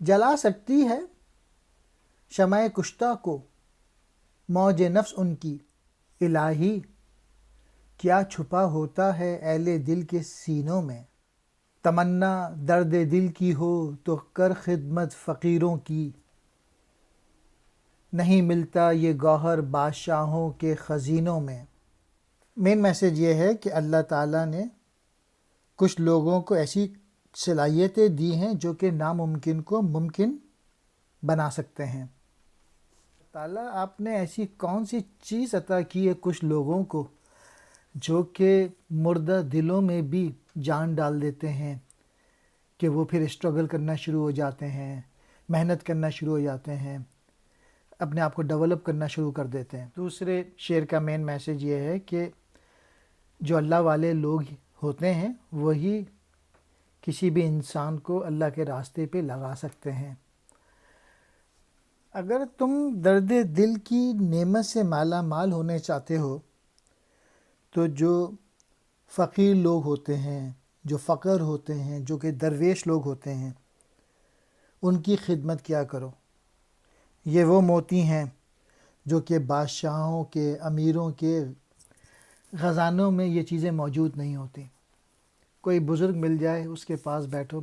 جلا سکتی ہے شمع کشتہ کو موج نفس ان کی، الہی کیا چھپا ہوتا ہے اہل دل کے سینوں میں۔ تمنا درد دل کی ہو تو کر خدمت فقیروں کی، نہیں ملتا یہ گوہر بادشاہوں کے خزینوں میں۔ مین میسیج یہ ہے کہ اللہ تعالیٰ نے کچھ لوگوں کو ایسی صلاحیتیں دی ہیں جو کہ ناممکن کو ممکن بنا سکتے ہیں۔ تعالیٰ آپ نے ایسی کون سی چیز عطا کی ہے کچھ لوگوں کو جو کہ مردہ دلوں میں بھی جان ڈال دیتے ہیں کہ وہ پھر اسٹرگل کرنا شروع ہو جاتے ہیں، محنت کرنا شروع ہو جاتے ہیں، اپنے آپ کو ڈیولپ کرنا شروع کر دیتے ہیں۔ دوسرے شعر کا مین میسیج یہ ہے کہ جو اللہ والے لوگ ہوتے ہیں وہی کسی بھی انسان کو اللہ کے راستے پہ لگا سکتے ہیں۔ اگر تم درد دل کی نعمت سے مالا مال ہونے چاہتے ہو تو جو فقیر لوگ ہوتے ہیں، جو فقر ہوتے ہیں، جو کہ درویش لوگ ہوتے ہیں، ان کی خدمت کیا کرو۔ یہ وہ موتی ہیں جو کہ بادشاہوں کے، امیروں کے خزانوں میں یہ چیزیں موجود نہیں ہوتی۔ کوئی بزرگ مل جائے، اس کے پاس بیٹھو،